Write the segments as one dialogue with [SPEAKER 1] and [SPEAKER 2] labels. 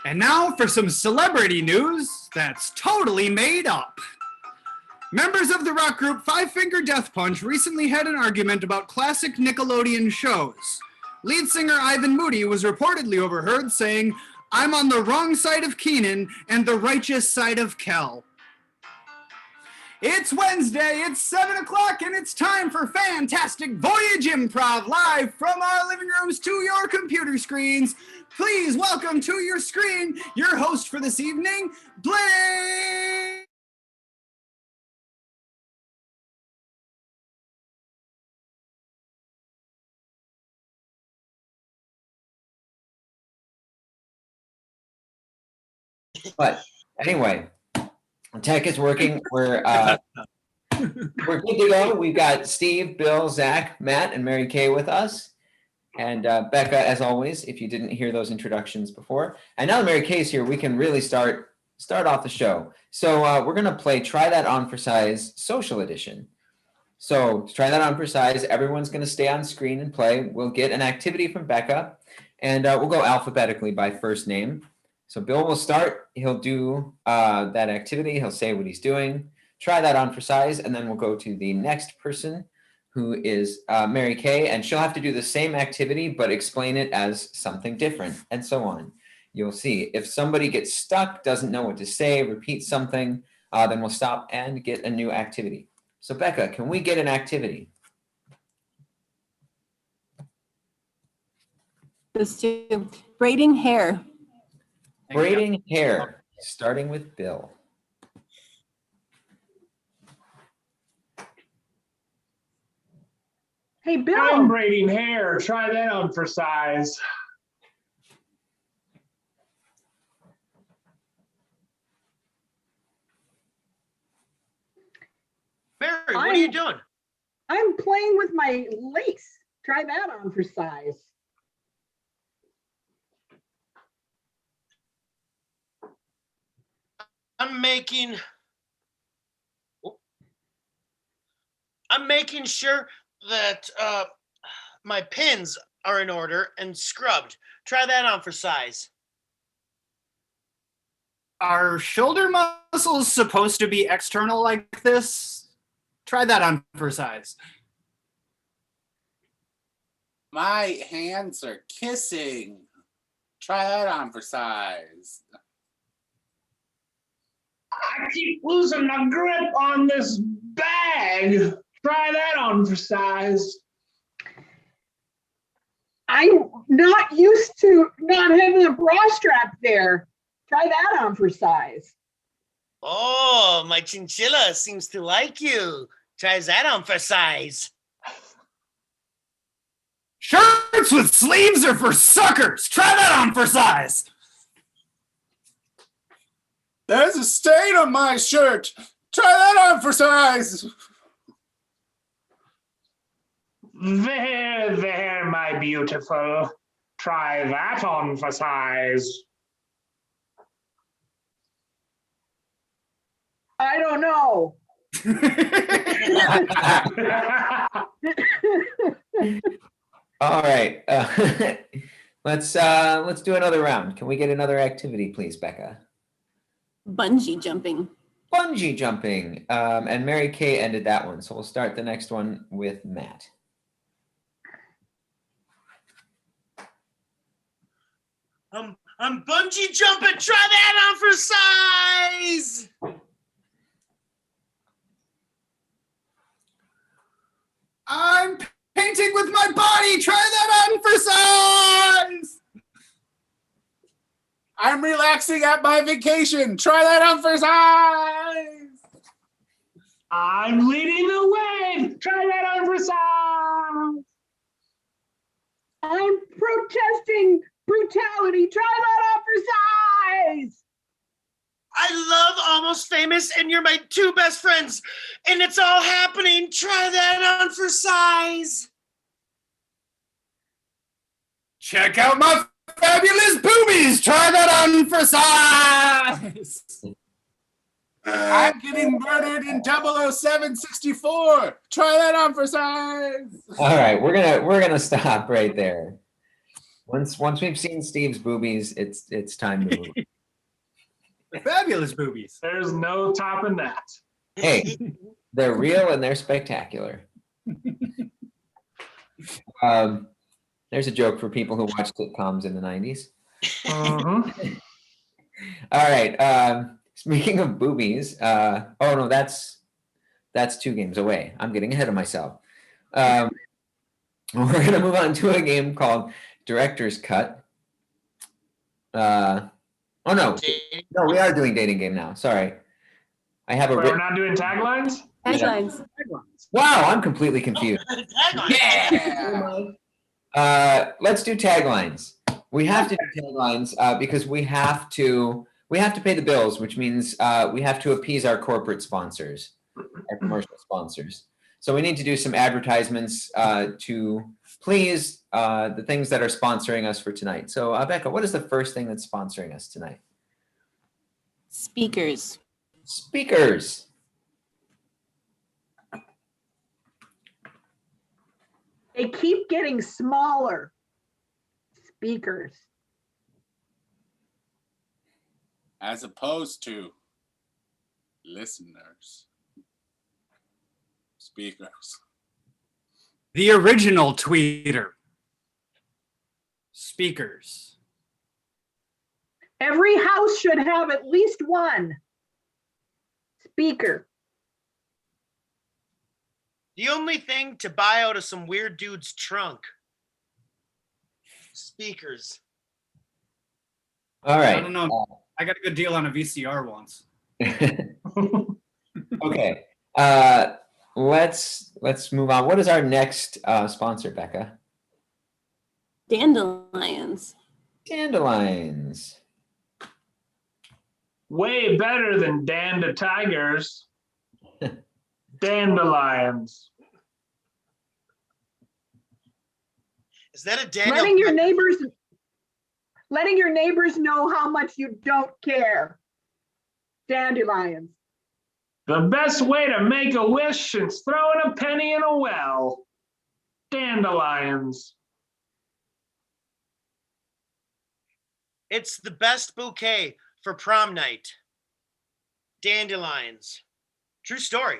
[SPEAKER 1] And now for some celebrity news that's totally made up. Members of the rock group Five Finger Death Punch recently had an argument about classic Nickelodeon shows. Lead singer Ivan Moody was reportedly overheard saying, "I'm on the wrong side of Keenan and the righteous side of Kel." It's Wednesday, it's 7 o'clock, and it's time for Fantastic Voyage Improv, live from our living rooms to your computer screens. Please welcome to your screen your host for this evening, Blake!
[SPEAKER 2] But anyway, tech is working. We're good to go. We've got Steve, Bill, Zach, Matt, and Mary Kay with us. And Becca, as always, if you didn't hear those introductions before. And now that Mary Kay's here, we can really start off the show. So we're going to play Try That On for Size Social Edition. So to try that on for size, everyone's going to stay on screen and play. We'll get an activity from Becca, and we'll go alphabetically by first name. So Bill will start. He'll do that activity. He'll say what he's doing. Try that on for size, and then we'll go to the next person, who is Mary Kay, and she'll have to do the same activity, but explain it as something different, and so on. You'll see. If somebody gets stuck, doesn't know what to say, repeat something, then we'll stop and get a new activity. So Becca, can we get an activity?
[SPEAKER 3] Let's do braiding hair.
[SPEAKER 2] Braiding hair, starting with Bill.
[SPEAKER 4] Hey, Bill.
[SPEAKER 5] I'm braiding hair. Try that on for size.
[SPEAKER 6] Mary, what are you doing?
[SPEAKER 4] I'm playing with my lace. Try that on for size.
[SPEAKER 6] I'm making sure that my pins are in order and scrubbed. Try that on for size.
[SPEAKER 1] Are shoulder muscles supposed to be external like this? Try that on for size.
[SPEAKER 7] My hands are kissing. Try that on for size.
[SPEAKER 5] I keep losing my grip on this bag. Try that on for size.
[SPEAKER 4] I'm not used to not having a bra strap there. Try that on for size.
[SPEAKER 6] Oh, my chinchilla seems to like you. Try that on for size.
[SPEAKER 1] Shirts with sleeves are for suckers. Try that on for size.
[SPEAKER 7] There's a stain on my shirt. Try that on for size.
[SPEAKER 5] There, there, my beautiful. Try that on for size.
[SPEAKER 4] I don't know.
[SPEAKER 2] All right, let's do another round. Can we get another activity, please, Becca?
[SPEAKER 3] Bungee jumping.
[SPEAKER 2] Bungee jumping, and Mary Kay ended that one, so we'll start the next one with Matt.
[SPEAKER 6] I'm bungee jumping. Try that on for size.
[SPEAKER 1] I'm painting with my body. Try that on for size.
[SPEAKER 7] I'm relaxing at my vacation. Try that on for size.
[SPEAKER 5] I'm leading the way. Try that on for size.
[SPEAKER 4] I'm protesting brutality. Try that on for size.
[SPEAKER 6] I love Almost Famous, and you're my two best friends, and it's all happening. Try that on for size.
[SPEAKER 1] Check out my fabulous boobies. Try that on for size.
[SPEAKER 7] I'm getting murdered in 00764. Try that on for size.
[SPEAKER 2] All right, we're gonna stop right there. Once we've seen Steve's boobies, it's time to move.
[SPEAKER 1] Fabulous boobies.
[SPEAKER 5] There's no topping that.
[SPEAKER 2] Hey, they're real and they're spectacular. There's a joke for people who watched sitcoms in the 90s.
[SPEAKER 5] Mhm.
[SPEAKER 2] All right. Speaking of boobies, oh no, that's 2 games away. I'm getting ahead of myself. We're gonna move on to a game called Director's Cut. Oh no, we are doing dating game now. Sorry, I have a.
[SPEAKER 5] But we're not doing taglines?
[SPEAKER 3] Taglines.
[SPEAKER 2] Wow, I'm completely confused.
[SPEAKER 6] Tagline.
[SPEAKER 2] Yeah. Let's do taglines. We have to do taglines because we have to pay the bills, which means we have to appease our corporate sponsors, our commercial sponsors. So we need to do some advertisements to please the things that are sponsoring us for tonight. So Becca, what is the first thing that's sponsoring us tonight?
[SPEAKER 3] Speakers.
[SPEAKER 2] Speakers.
[SPEAKER 4] They keep getting smaller. Speakers.
[SPEAKER 7] As opposed to listeners. Speakers.
[SPEAKER 1] The original tweeter. Speakers.
[SPEAKER 4] Every house should have at least one speaker.
[SPEAKER 6] The only thing to buy out of some weird dude's trunk. Speakers.
[SPEAKER 2] All right.
[SPEAKER 1] I don't know. I got a good deal on a VCR once.
[SPEAKER 2] Okay. Let's move on. What is our next sponsor, Becca?
[SPEAKER 3] Dandelions.
[SPEAKER 2] Dandelions.
[SPEAKER 5] Way better than Danda Tigers. Dandelions.
[SPEAKER 6] Is that a Daniel?
[SPEAKER 4] Letting your neighbors know how much you don't care. Dandelions.
[SPEAKER 5] The best way to make a wish is throwing a penny in a well. Dandelions.
[SPEAKER 6] It's the best bouquet for prom night. Dandelions. True story.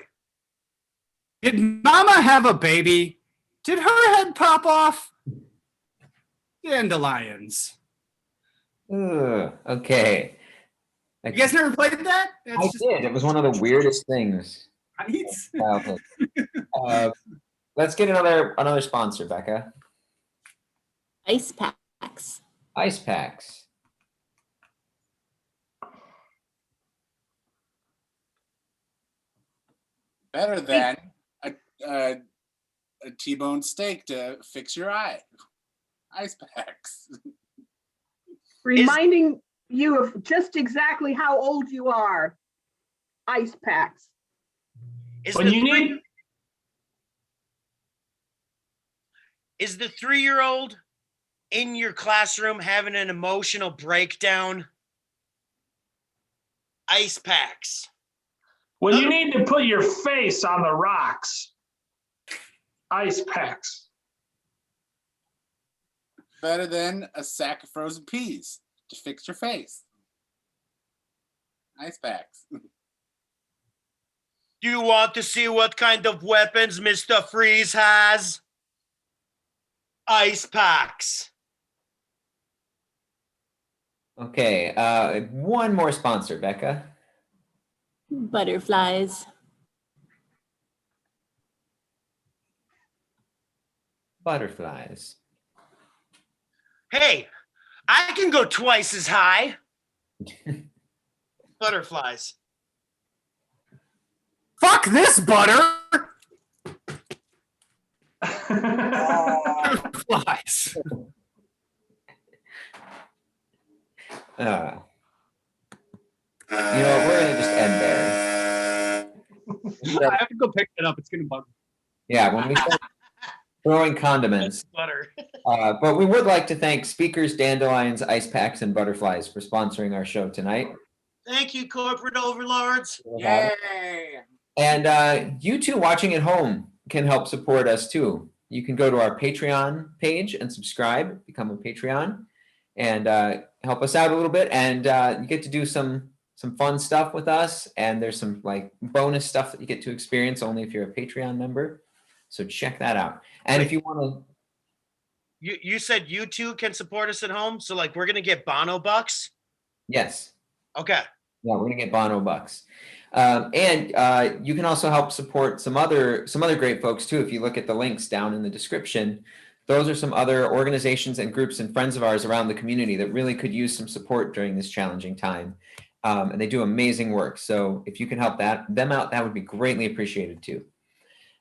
[SPEAKER 1] Did Mama have a baby? Did her head pop off? Dandelions.
[SPEAKER 2] Ugh, okay.
[SPEAKER 1] You guys never played that?
[SPEAKER 2] I did. It was one of the weirdest things.
[SPEAKER 1] Right?
[SPEAKER 2] Childhood. Let's get another sponsor, Becca.
[SPEAKER 3] Ice packs.
[SPEAKER 2] Ice packs.
[SPEAKER 7] Better than a T-bone steak to fix your eye. Ice packs.
[SPEAKER 4] Reminding you of just exactly how old you are. Ice packs.
[SPEAKER 6] Is
[SPEAKER 5] When
[SPEAKER 6] the
[SPEAKER 5] you
[SPEAKER 6] three-
[SPEAKER 5] need,
[SPEAKER 6] Is the 3-year-old in your classroom having an emotional breakdown? Ice packs.
[SPEAKER 5] when you need to put your face on the rocks. Ice packs.
[SPEAKER 7] Better than a sack of frozen peas to fix your face. Ice packs.
[SPEAKER 6] Do you want to see what kind of weapons Mr. Freeze has? Ice packs.
[SPEAKER 2] Okay. One more sponsor, Becca.
[SPEAKER 3] Butterflies.
[SPEAKER 2] Butterflies.
[SPEAKER 6] Hey, I can go twice as high. Butterflies.
[SPEAKER 1] Fuck this butter. Butterflies.
[SPEAKER 2] You know what? We're gonna just end there.
[SPEAKER 1] I have to go pick it up. It's gonna bug me.
[SPEAKER 2] Yeah, when we start throwing condiments.
[SPEAKER 6] Butter.
[SPEAKER 2] But we would like to thank Speakers, Dandelions, Ice Packs, and Butterflies for sponsoring our show tonight.
[SPEAKER 6] Thank you, corporate overlords.
[SPEAKER 7] Yay!
[SPEAKER 2] And you two watching at home can help support us too. you can go to our Patreon page and subscribe, become a Patreon, and help us out a little bit. And you get to do some fun stuff with us. And there's some like bonus stuff that you get to experience only if you're a Patreon member. So check that out. And if you want to,
[SPEAKER 6] You said you two can support us at home, so like we're gonna get Bono bucks.
[SPEAKER 2] yes.
[SPEAKER 6] Okay.
[SPEAKER 2] Yeah, we're gonna get Bono bucks, and you can also help support some other great folks too. If you look at the links down in the description, those are some other organizations and groups and friends of ours around the community that really could use some support during this challenging time, and they do amazing work. So if you can help them out, that would be greatly appreciated too.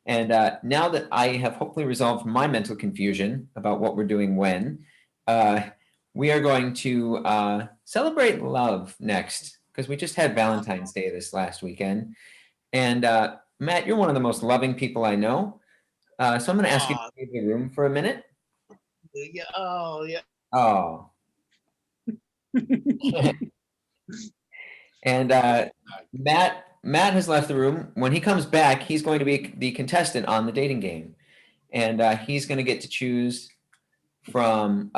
[SPEAKER 2] And now that I have hopefully resolved my mental confusion about what we're doing when, we are going to celebrate love next, because we just had Valentine's Day this last weekend. And Matt, you're one of the most loving people I know. So I'm going to ask you to leave the room for a minute.
[SPEAKER 6] Yeah. Oh, yeah.
[SPEAKER 2] Oh. And Matt has left the room. When he comes back, he's going to be the contestant on the dating game. And he's going to get to choose from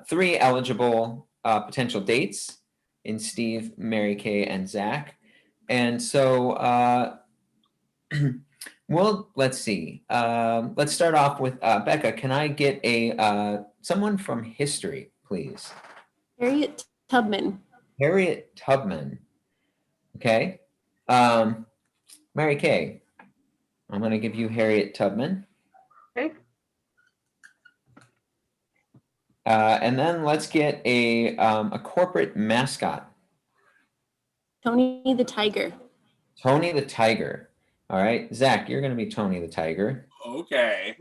[SPEAKER 2] 3 eligible potential dates in Steve, Mary Kay, and Zach. And so, well, let's see. Let's start off with Becca. Can I get someone from history, please?
[SPEAKER 3] Harriet Tubman.
[SPEAKER 2] Harriet Tubman. Okay. Mary Kay, I'm going to give you Harriet Tubman.
[SPEAKER 4] Okay.
[SPEAKER 2] And then let's get a corporate mascot.
[SPEAKER 3] Tony the Tiger.
[SPEAKER 2] Tony the Tiger. All right. Zach, you're going to be Tony the Tiger.
[SPEAKER 7] Okay.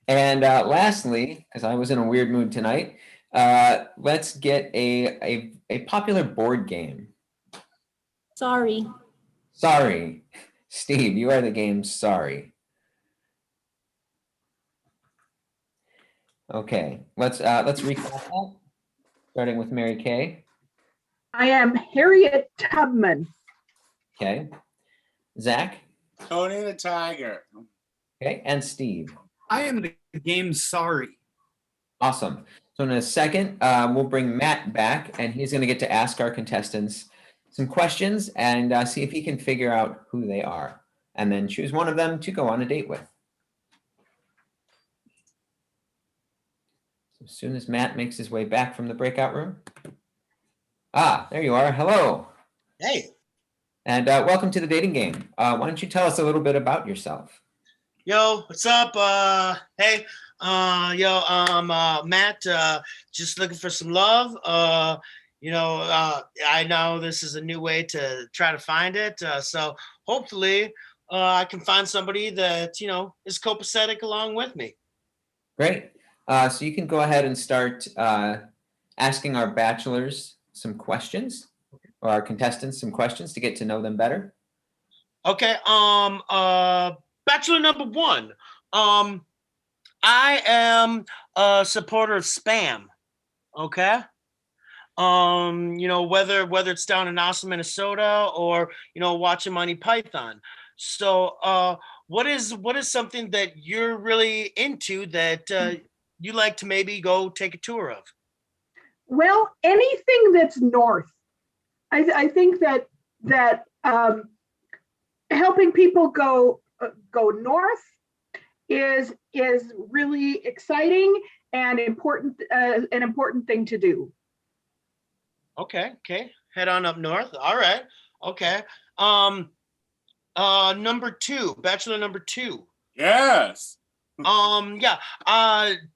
[SPEAKER 2] And lastly, because I was in a weird mood tonight, let's get a popular board game.
[SPEAKER 3] Sorry.
[SPEAKER 2] Sorry. Steve, you are the game Sorry. Okay, let's recap that, starting with Mary Kay.
[SPEAKER 4] I am Harriet Tubman.
[SPEAKER 2] Okay. Zach.
[SPEAKER 7] Tony the Tiger.
[SPEAKER 2] Okay, and Steve.
[SPEAKER 1] I am the game Sorry.
[SPEAKER 2] Awesome. So in a second, we'll bring Matt back, and he's going to get to ask our contestants some questions and see if he can figure out who they are, and then choose one of them to go on a date with. So as soon as Matt makes his way back from the breakout room. Ah, there you are. Hello.
[SPEAKER 6] Hey.
[SPEAKER 2] And welcome to the dating game. Why don't you tell us a little bit about yourself?
[SPEAKER 6] Yo, what's up? Hey. I'm Matt. Just looking for some love. I know this is a new way to try to find it. So hopefully I can find somebody that, is copacetic along with me.
[SPEAKER 2] Great. So you can go ahead and start asking our bachelors some questions, or our contestants some questions to get to know them better.
[SPEAKER 6] Okay. Bachelor number 1. I am a supporter of Spam. Okay. Whether it's down in Austin, Minnesota, or watching Monty Python. So what is something that you're really into that you like to maybe go take a tour of?
[SPEAKER 4] Well, anything that's north. I think that helping people go north is really exciting and important, an important thing to do.
[SPEAKER 6] Okay. Head on up north. All right. Okay. Number 2, bachelor number 2.
[SPEAKER 7] Yes.
[SPEAKER 6] Yeah.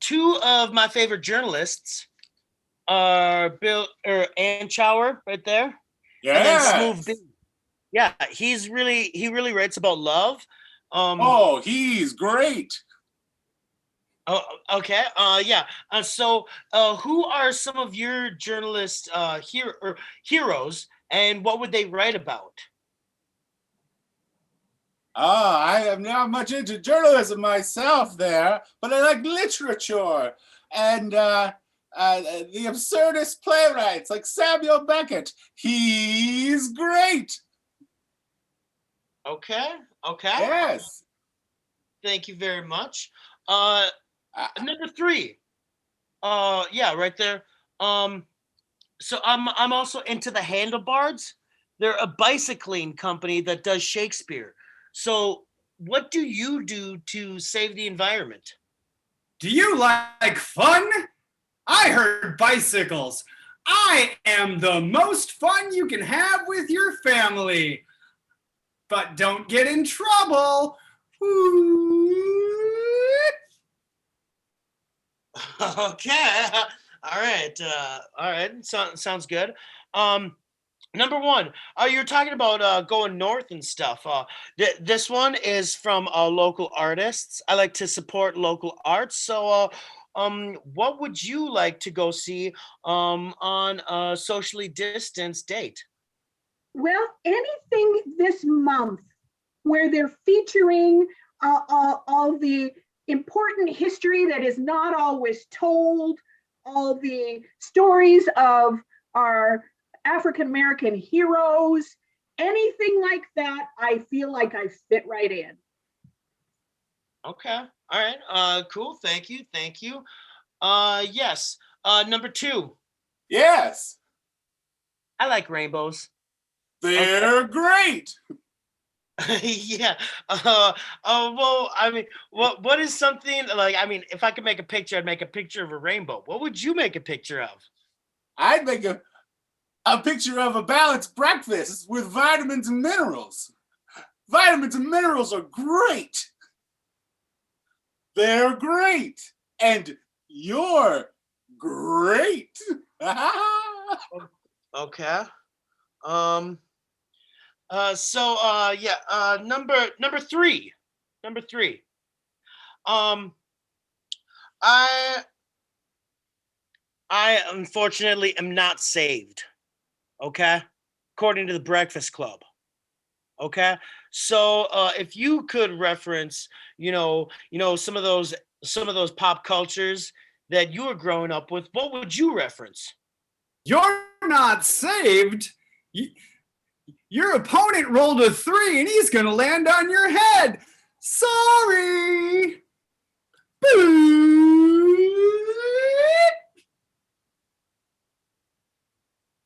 [SPEAKER 6] 2 of my favorite journalists are Bill Anchower right there.
[SPEAKER 7] Yes.
[SPEAKER 6] And then Smooth B. Yeah, he really writes about love.
[SPEAKER 7] He's great.
[SPEAKER 6] Oh, okay. Yeah. So, who are some of your journalist heroes, and what would they write about?
[SPEAKER 7] I am not much into journalism myself there, but I like literature and the absurdist playwrights like Samuel Beckett. He's great.
[SPEAKER 6] Okay.
[SPEAKER 7] Yes.
[SPEAKER 6] Thank you very much. Number 3. Yeah, right there. So I'm also into the Handlebars. They're a bicycling company that does Shakespeare. So what do you do to save the environment?
[SPEAKER 1] Do you like fun? I heard bicycles. I am the most fun you can have with your family. But don't get in trouble.
[SPEAKER 6] Okay. All right. All right. Sounds good. Number 1, you're talking about going north and stuff. This one is from local artists. I like to support local arts. So, what would you like to go see on a socially distanced date?
[SPEAKER 4] Well, anything this month where they're featuring all the important history that is not always told, all the stories of our African-American heroes, anything like that, I feel like I fit right in.
[SPEAKER 6] Okay. All right. Cool. Thank you. Thank you. Yes. Number 2,
[SPEAKER 7] Yes,
[SPEAKER 6] I like rainbows.
[SPEAKER 7] they're great.
[SPEAKER 6] Yeah. Well, I mean, what is something like? I mean, if I could make a picture, I'd make a picture of a rainbow. What would you make a picture of?
[SPEAKER 7] I'd make a picture of a balanced breakfast with vitamins and minerals. Vitamins and minerals are great. They're great. And you're great.
[SPEAKER 6] Okay. So yeah, number 3. Number 3. Um I unfortunately am not saved. Okay? According to the Breakfast Club. Okay? So if you could reference, some of those pop cultures that you were growing up with, what would you reference?
[SPEAKER 1] You're not saved. Your opponent rolled a 3 and he's going to land on your head. Sorry.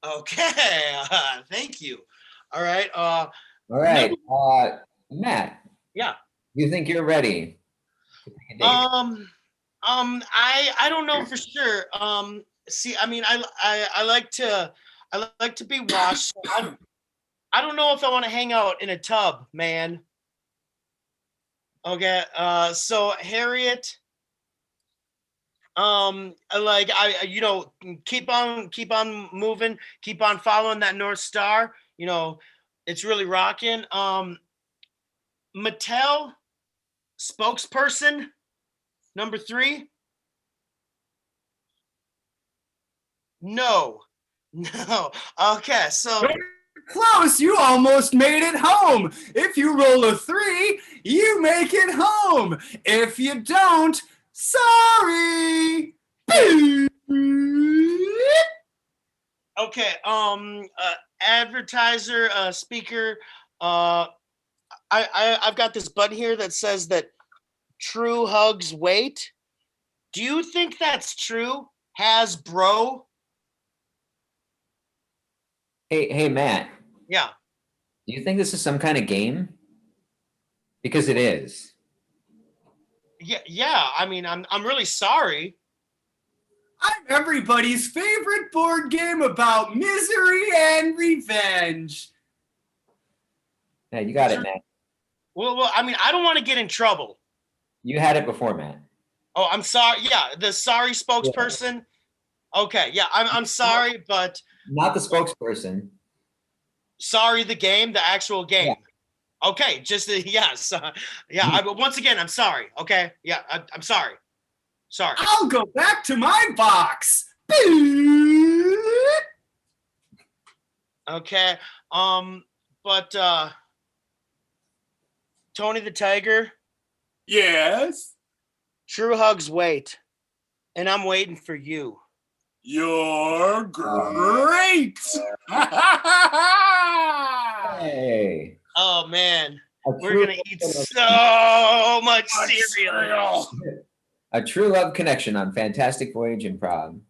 [SPEAKER 6] Okay. Thank you. All right.
[SPEAKER 2] All right, Matt,
[SPEAKER 6] Yeah.
[SPEAKER 2] you think you're ready to take a date?
[SPEAKER 6] I don't know for sure. See, I mean, I like to be washed. So I don't know if I want to hang out in a tub, man. Okay. So Harriet, keep on moving, keep on following that North Star. It's really rocking. Mattel spokesperson number 3. No. Okay, so
[SPEAKER 1] Close, you almost made it home. If you roll a 3, you make it home. If you don't, sorry.
[SPEAKER 6] okay, advertiser, speaker. I've got this button here that says that true hugs wait. Do you think that's true? Hasbro?
[SPEAKER 2] Hey, Matt,
[SPEAKER 6] Yeah.
[SPEAKER 2] do you think this is some kind of game? Because it is.
[SPEAKER 6] Yeah. I mean, I'm really sorry.
[SPEAKER 1] I'm everybody's favorite board game about misery and revenge.
[SPEAKER 2] Yeah, you got it, Matt.
[SPEAKER 6] Well, I mean, I don't want to get in trouble.
[SPEAKER 2] You had it before, Matt.
[SPEAKER 6] Oh, I'm sorry. Yeah, the sorry spokesperson. Okay, yeah, I'm sorry, but
[SPEAKER 2] Not the spokesperson.
[SPEAKER 6] sorry, the game, the actual game. Yeah. Okay, just yes, yeah. Once again, I'm sorry. Okay, yeah, I'm sorry. Sorry.
[SPEAKER 1] I'll go back to my box.
[SPEAKER 6] Okay, but Tony the Tiger,
[SPEAKER 7] Yes,
[SPEAKER 6] true hugs wait, and I'm waiting for you.
[SPEAKER 7] you're great.
[SPEAKER 2] Hey.
[SPEAKER 6] Oh man. We're gonna eat so much cereal.
[SPEAKER 2] A true love connection on Fantastic Voyage Improv.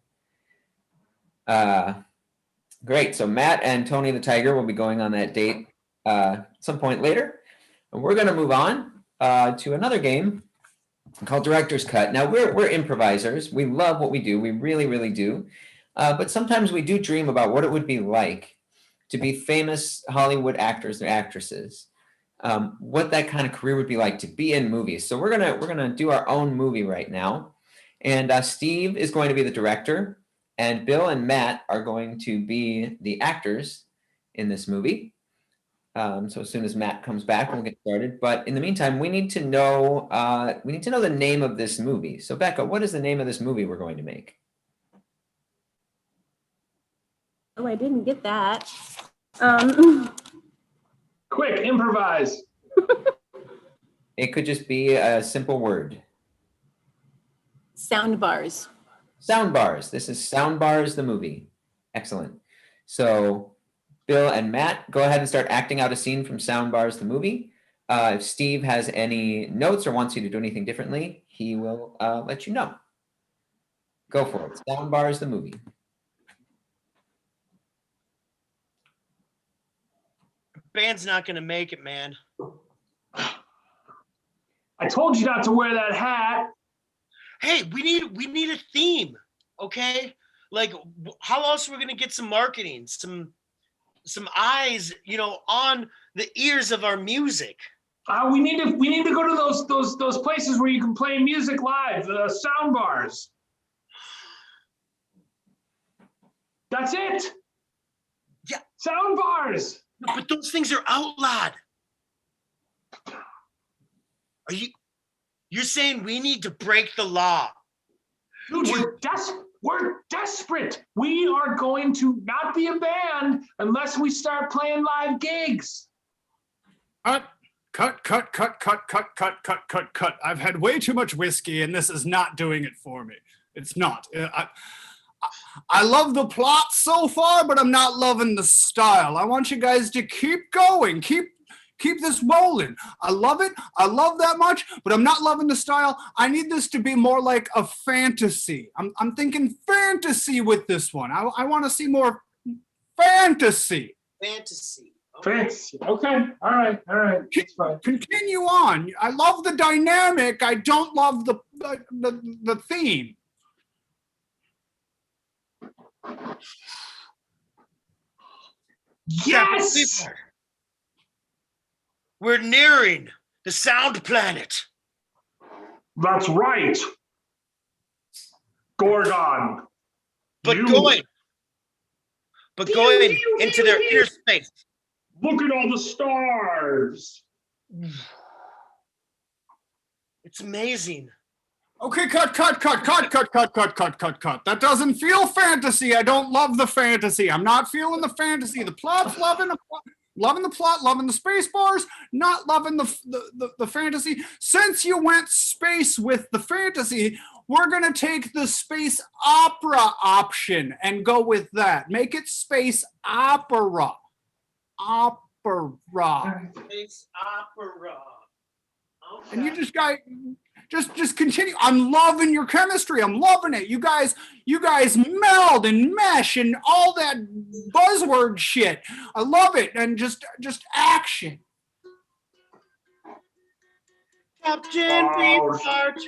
[SPEAKER 2] Great. So Matt and Tony the Tiger will be going on that date some point later. And we're going to move on to another game called Director's Cut. Now, we're improvisers. We love what we do. We really, really do. But sometimes we do dream about what it would be like to be famous Hollywood actors or actresses. What that kind of career would be like to be in movies. So we're gonna do our own movie right now. And Steve is going to be the director. And Bill and Matt are going to be the actors in this movie. So as soon as Matt comes back, we'll get started. But in the meantime, we need to know the name of this movie. So Becca, what is the name of this movie we're going to make?
[SPEAKER 3] Oh, I didn't get that.
[SPEAKER 5] Quick, improvise.
[SPEAKER 2] It could just be a simple word.
[SPEAKER 3] Sound bars.
[SPEAKER 2] Sound Bars. This is Sound Bars, the movie. Excellent. So Bill and Matt, go ahead and start acting out a scene from Sound Bars, the movie. If Steve has any notes or wants you to do anything differently, he will let you know. Go for it. Sound Bars, the movie.
[SPEAKER 6] Band's not gonna make it, man.
[SPEAKER 5] I told you not to wear that hat.
[SPEAKER 6] Hey, we need a theme, okay? Like, how else are we gonna get some marketing, some eyes, on the ears of our music?
[SPEAKER 5] We need to go to those places where you can play music live, the sound bars. That's it.
[SPEAKER 6] Yeah.
[SPEAKER 5] Sound bars.
[SPEAKER 6] No, but those things are outlawed. You're saying we need to break the law?
[SPEAKER 5] Dude, we're desperate. We are going to not be a band unless we start playing live gigs.
[SPEAKER 1] Cut. I've had way too much whiskey and this is not doing it for me. It's not. I love the plot so far, but I'm not loving the style. I want you guys to keep going. Keep this rolling. I love it. I love that much, but I'm not loving the style. I need this to be more like a fantasy. I'm thinking fantasy with this one. I want to see more fantasy.
[SPEAKER 6] Fantasy.
[SPEAKER 5] Fancy. Okay. All right. That's fine.
[SPEAKER 1] Continue on. I love the dynamic. I don't love the theme.
[SPEAKER 5] Yes.
[SPEAKER 6] We're nearing the sound planet.
[SPEAKER 5] That's right. Gorgon.
[SPEAKER 6] But
[SPEAKER 5] You-
[SPEAKER 6] going into their inner space.
[SPEAKER 5] Look at all the stars.
[SPEAKER 6] It's amazing.
[SPEAKER 1] Okay, cut. That doesn't feel fantasy. I don't love the fantasy. I'm not feeling the fantasy. The plot's loving the plot, loving the space bars, not loving the fantasy. Since you went space with the fantasy, we're going to take the space opera option and go with that. Make it space opera.
[SPEAKER 6] Space opera. Okay.
[SPEAKER 1] And you just continue. I'm loving your chemistry. I'm loving it. You guys meld and mesh and all that buzzword shit. I love it. And just action.
[SPEAKER 6] Captain Beefheart.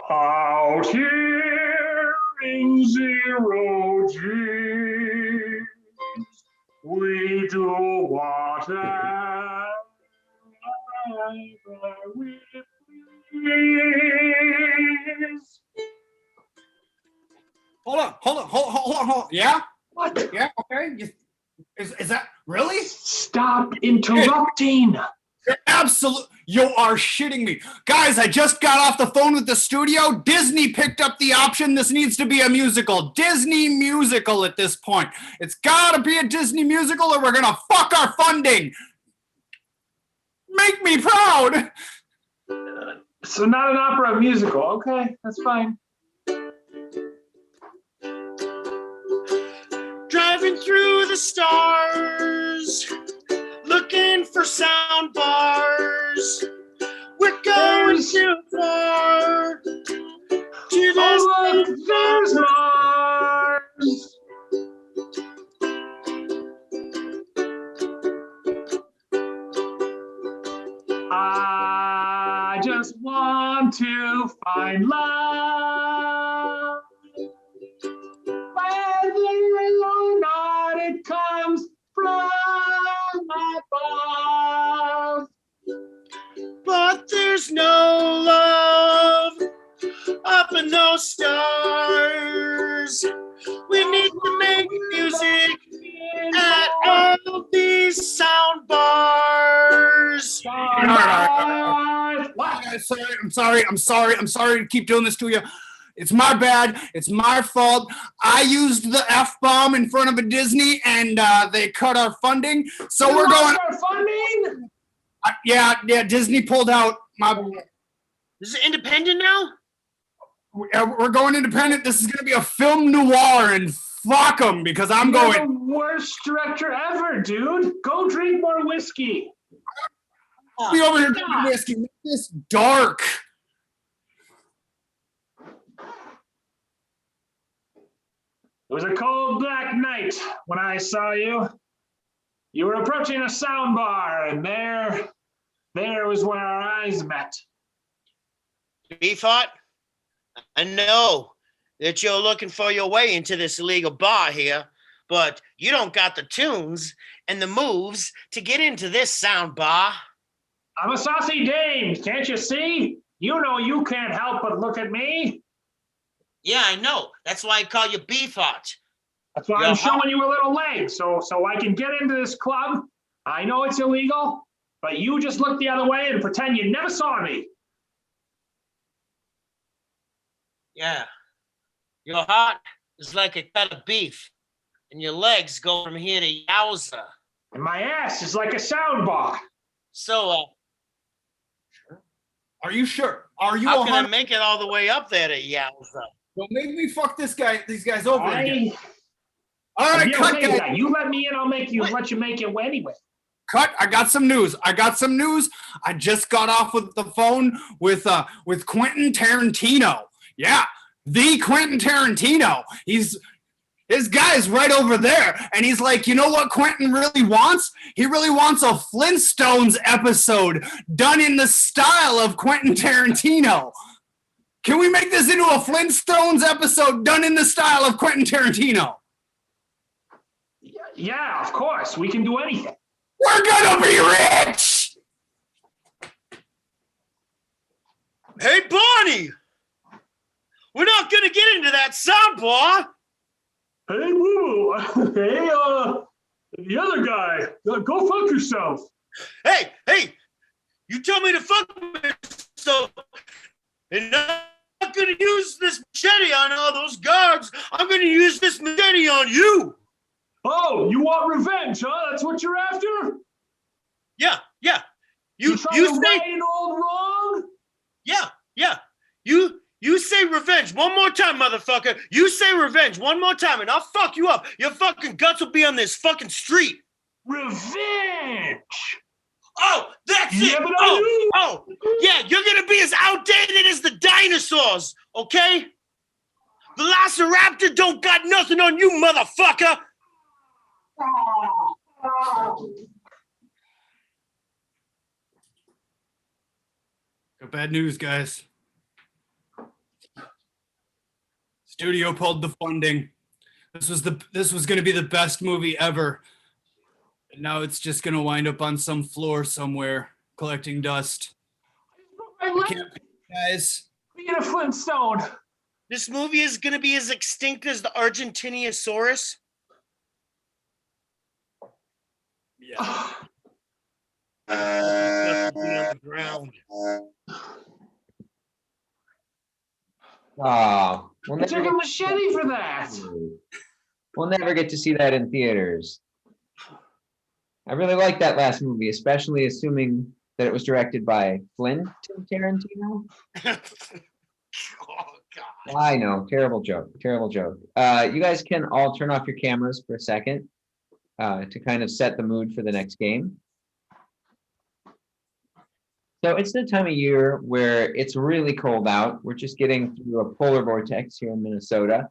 [SPEAKER 5] Out here in zero G, we do whatever we please.
[SPEAKER 1] Hold on. Yeah?
[SPEAKER 5] What?
[SPEAKER 1] Yeah, okay. Is that really?
[SPEAKER 5] Stop interrupting.
[SPEAKER 1] You are shitting me. Guys, I just got off the phone with the studio. Disney picked up the option. This needs to be a musical. Disney musical at this point. It's gotta be a Disney musical or we're gonna fuck our funding. Make me proud.
[SPEAKER 5] So not an opera, a musical. Okay, that's fine.
[SPEAKER 6] Driving through the stars. for sound bars. We're going too far. To
[SPEAKER 5] Oh, look, there's Mars. I just want to find love. Whether or not it comes from above.
[SPEAKER 6] but there's no love up in those stars. We need to make music at all these sound bars.
[SPEAKER 1] I'm sorry to keep doing this to you. It's my bad. It's my fault. I used the F-bomb in front of a Disney and they cut our funding. So we're going.
[SPEAKER 5] Our funding?
[SPEAKER 1] Yeah, Disney pulled out.
[SPEAKER 6] This is independent now?
[SPEAKER 1] We're going independent. This is going to be a film noir and fuck them because I'm
[SPEAKER 5] You're
[SPEAKER 1] going.
[SPEAKER 5] the worst director ever, dude. Go drink more whiskey.
[SPEAKER 1] Be over here drinking whiskey. Make this dark.
[SPEAKER 5] It was a cold black night when I saw you. You were approaching a sound bar, and there was where our eyes met.
[SPEAKER 6] Beefheart, I know that you're looking for your way into this illegal bar here, but you don't got the tunes and the moves to get into this sound bar.
[SPEAKER 5] I'm a saucy dame, can't you see? You know you can't help but look at me.
[SPEAKER 6] Yeah, I know. That's why I call you Beefheart.
[SPEAKER 5] That's why I'm showing you a little leg, so I can get into this club. I know it's illegal, but you just look the other way and pretend you never saw me.
[SPEAKER 6] Yeah. Your heart is like a cut of beef, and your legs go from here to Yowza.
[SPEAKER 5] And my ass is like a sound bar.
[SPEAKER 6] So,
[SPEAKER 1] Are you sure? Are you?
[SPEAKER 6] how can I make it all the way up there to Yowza?
[SPEAKER 1] Don't make me fuck these guys over again. All
[SPEAKER 5] If
[SPEAKER 1] right,
[SPEAKER 5] you
[SPEAKER 1] cut,
[SPEAKER 5] say
[SPEAKER 1] guys.
[SPEAKER 5] that, you let me in, I'll let you make it anyway.
[SPEAKER 1] Cut. I got some news. I just got off with the phone with Quentin Tarantino. Yeah, the Quentin Tarantino. His guy's right over there, and he's like, you know what Quentin really wants? He really wants a Flintstones episode done in the style of Quentin Tarantino. Can we make this into a Flintstones episode done in the style of Quentin Tarantino?
[SPEAKER 5] Yeah, of course. We can do anything.
[SPEAKER 1] We're gonna be rich!
[SPEAKER 6] Hey, Barney! We're not gonna get into that sound bar!
[SPEAKER 5] Hey, Woo! Hey, the other guy. Go fuck yourself.
[SPEAKER 6] Hey! You tell me to fuck myself, and I'm not gonna use this machete on all those guards. I'm gonna use this machete on you!
[SPEAKER 5] Oh, you want revenge, huh? That's what you're after?
[SPEAKER 6] Yeah.
[SPEAKER 5] You trying to right an old wrong?
[SPEAKER 6] Yeah. You say revenge one more time, motherfucker. You say revenge one more time, and I'll fuck you up. Your fucking guts will be on this fucking street.
[SPEAKER 5] Revenge!
[SPEAKER 6] Oh, that's
[SPEAKER 5] Yeah,
[SPEAKER 6] it.
[SPEAKER 5] but
[SPEAKER 6] Yeah, you're gonna be as outdated as the dinosaurs, okay? Velociraptor don't got nothing on you, motherfucker.
[SPEAKER 1] Got bad news, guys. Studio pulled the funding. This was going to be the best movie ever. And now it's just going to wind up on some floor somewhere collecting dust.
[SPEAKER 5] I
[SPEAKER 1] Can't be, guys.
[SPEAKER 5] being a Flintstone.
[SPEAKER 6] This movie is gonna be as extinct as the Argentinosaurus.
[SPEAKER 1] Yeah.
[SPEAKER 6] On the ground.
[SPEAKER 2] Oh, we'll
[SPEAKER 5] I took a machete for that.
[SPEAKER 2] We'll never get to see that in theaters. I really like that last movie, especially assuming that it was directed by Flint Tarantino.
[SPEAKER 6] Oh, God.
[SPEAKER 2] I know, terrible joke. You guys can all turn off your cameras for a second to kind of set the mood for the next game. So it's the time of year where it's really cold out. We're just getting through a polar vortex here in Minnesota.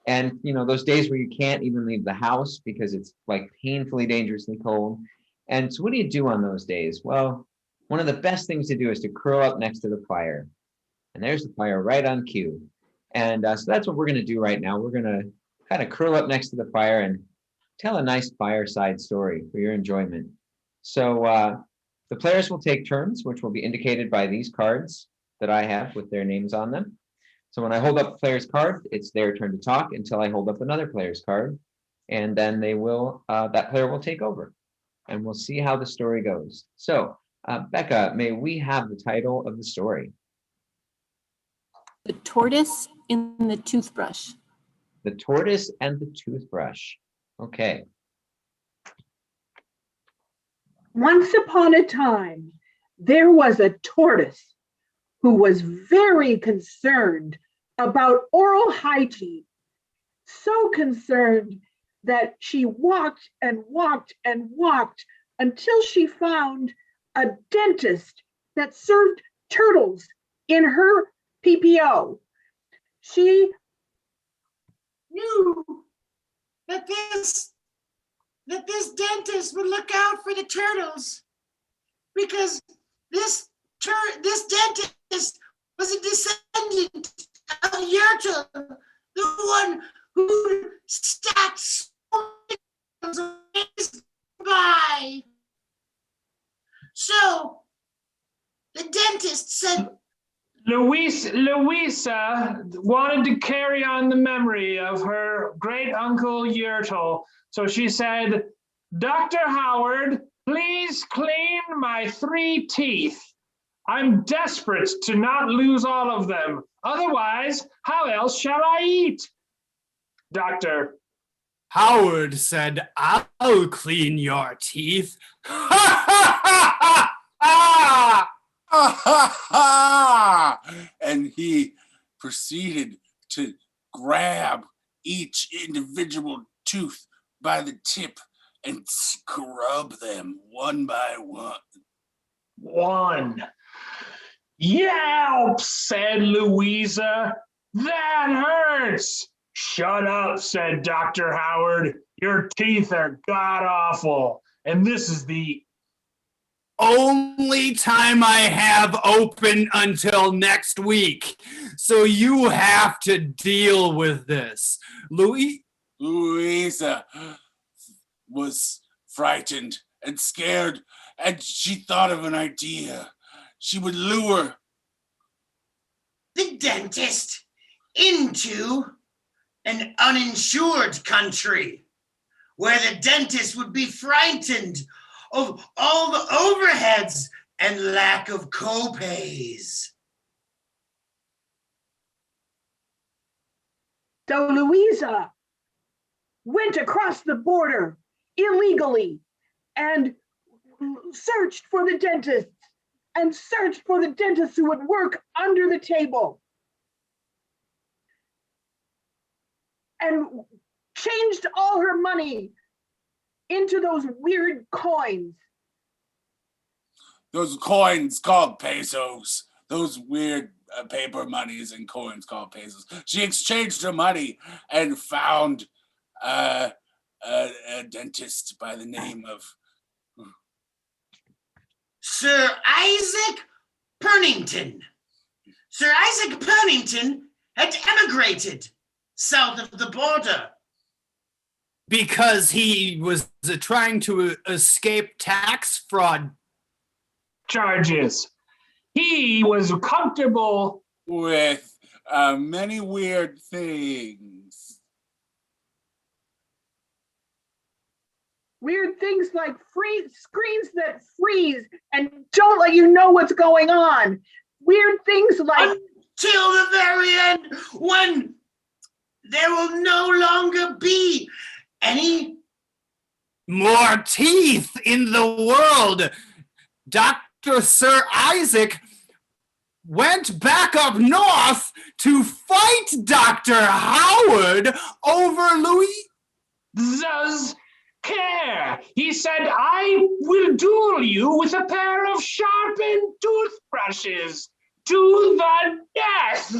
[SPEAKER 2] And, those days where you can't even leave the house because it's like painfully dangerously cold. And so what do you do on those days? Well, one of the best things to do is to curl up next to the fire. And there's the fire right on cue. And so that's what we're going to do right now. We're going to kind of curl up next to the fire and tell a nice fireside story for your enjoyment. So the players will take turns, which will be indicated by these cards that I have with their names on them. So when I hold up a player's card, it's their turn to talk until I hold up another player's card. And then that player will take over. And we'll see how the story goes. So, Becca, may we have the title of the story?
[SPEAKER 3] The tortoise and the toothbrush.
[SPEAKER 2] The tortoise and the toothbrush. Okay.
[SPEAKER 4] Once upon a time, there was a tortoise who was very concerned about oral hygiene. So concerned that she walked and walked and walked until she found a dentist that served turtles in her PPO. She
[SPEAKER 6] knew that this dentist would look out for the turtles because this dentist was a descendant of Yertle, the one who stacked so many by. So the dentist said,
[SPEAKER 5] Louisa wanted to carry on the memory of her great uncle Yertle. So she said, Dr. Howard, please clean my 3 teeth. I'm desperate to not lose all of them. Otherwise, how else shall I eat? Doctor.
[SPEAKER 1] Howard said, I'll clean your teeth. Ha ha ha ha ha!
[SPEAKER 7] Ha ha ha! And he proceeded to grab each individual tooth by the tip and scrub them one by one.
[SPEAKER 5] One. Yelp, said Louisa. That hurts. Shut up, said Dr. Howard. Your teeth are god-awful. And this is the
[SPEAKER 1] only time I have open until next week. So you have to deal with this.
[SPEAKER 7] Louisa was frightened and scared, and she thought of an idea. She would lure
[SPEAKER 6] the dentist into an uninsured country where the dentist would be frightened of all the overheads and lack of co-pays.
[SPEAKER 4] So Louisa went across the border illegally and searched for the dentist and searched for the dentist who would work under the table and changed all her money into those weird coins.
[SPEAKER 7] those coins called pesos. Those weird paper monies and coins called pesos. She exchanged her money and found a dentist by the name of
[SPEAKER 6] Sir Isaac Pernington. Sir Isaac Pernington had emigrated south of the border.
[SPEAKER 1] Because he was trying to escape tax fraud
[SPEAKER 5] charges. He was comfortable
[SPEAKER 7] with many weird things.
[SPEAKER 4] Weird things like screens that freeze and don't let you know what's going on. Weird things like
[SPEAKER 6] until the very end, when there will no longer be any
[SPEAKER 1] more teeth in the world. Dr. Sir Isaac went back up north to fight Dr. Howard over Louisa's
[SPEAKER 5] care. He said, I will duel you with a pair of sharpened toothbrushes to the death.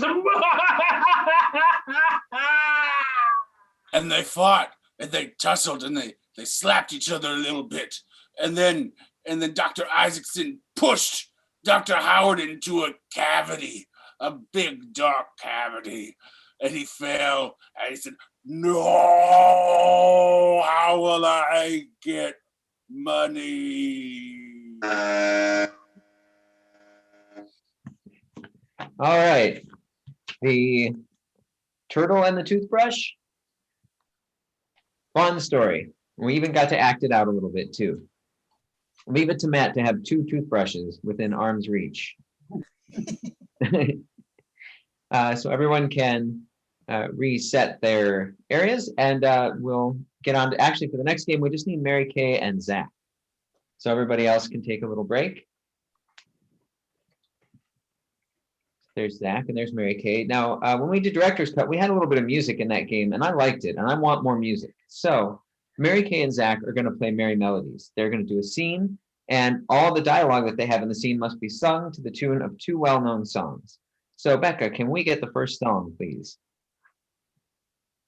[SPEAKER 7] And they fought and they tussled and they slapped each other a little bit. And then Dr. Isaacson pushed Dr. Howard into a cavity, a big dark cavity. And he fell and he said, no, how will I get money?
[SPEAKER 2] All right. The turtle and the toothbrush. Fun story. We even got to act it out a little bit too. Leave it to Matt to have 2 toothbrushes within arm's reach. So everyone can reset their areas, and we'll get on to, actually, for the next game, we just need Mary Kay and Zach. So everybody else can take a little break. There's Zach and there's Mary Kay. Now, when we did director's cut, we had a little bit of music in that game, and I liked it, and I want more music. So Mary Kay and Zach are going to play Merry Melodies. They're going to do a scene, and all the dialogue that they have in the scene must be sung to the tune of 2 well-known songs. So Becca, can we get the first song, please?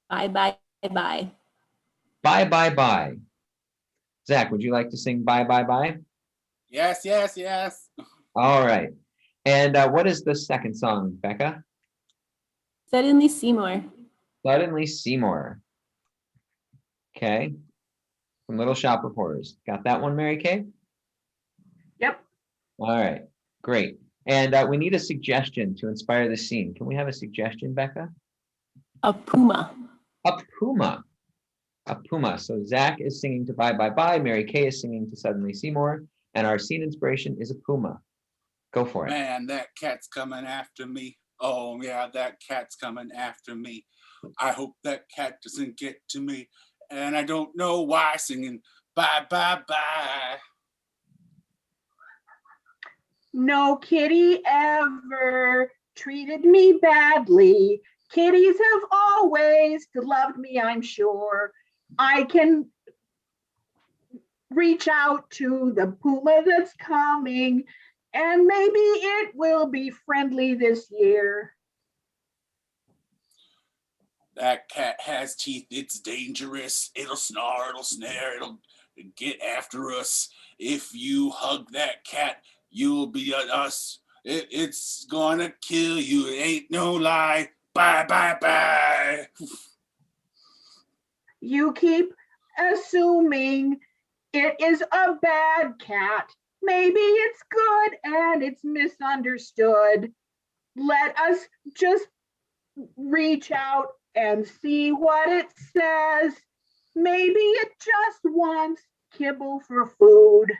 [SPEAKER 3] Bye, bye, bye.
[SPEAKER 2] Bye, bye, bye. Zach, would you like to sing Bye, bye, bye?
[SPEAKER 7] Yes, yes, yes.
[SPEAKER 2] All right. And what is the second song, Becca?
[SPEAKER 3] Suddenly Seymour.
[SPEAKER 2] Suddenly Seymour. Okay. From Little Shop of Horrors. Got that one, Mary Kay?
[SPEAKER 4] Yep.
[SPEAKER 2] All right. Great. And we need a suggestion to inspire the scene. Can we have a suggestion, Becca?
[SPEAKER 3] A puma.
[SPEAKER 2] A puma. A puma. So Zach is singing to Bye, bye, bye. Mary Kay is singing to Suddenly Seymour. And our scene inspiration is a puma. Go for it.
[SPEAKER 7] Man, that cat's coming after me. Oh, yeah, that cat's coming after me. I hope that cat doesn't get to me. And I don't know why, singing bye, bye, bye.
[SPEAKER 4] No kitty ever treated me badly. Kitties have always loved me, I'm sure. I can reach out to the puma that's coming, and maybe it will be friendly this year.
[SPEAKER 7] That cat has teeth. It's dangerous. It'll snarl, it'll snare, it'll get after us. If you hug that cat, you'll be us. It's gonna kill you. It ain't no lie. Bye, bye, bye.
[SPEAKER 4] You keep assuming it is a bad cat. Maybe it's good and it's misunderstood. Let us just reach out and see what it says. Maybe it just wants kibble for food.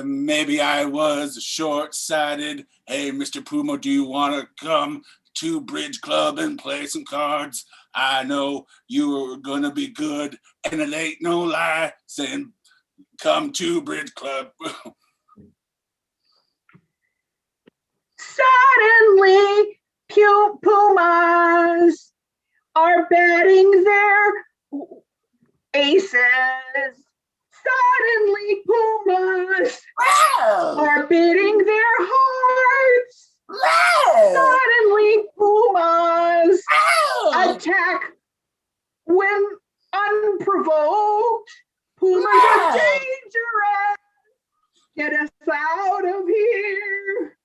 [SPEAKER 7] Maybe I was short-sighted. Hey, Mr. Puma, do you want to come to Bridge Club and play some cards? I know you're going to be good, and it ain't no lie saying come to Bridge Club.
[SPEAKER 4] Suddenly, pumas are betting their aces. Suddenly, pumas are bidding their hearts. Suddenly, pumas attack when unprovoked. Pumas are dangerous. Get us out of here.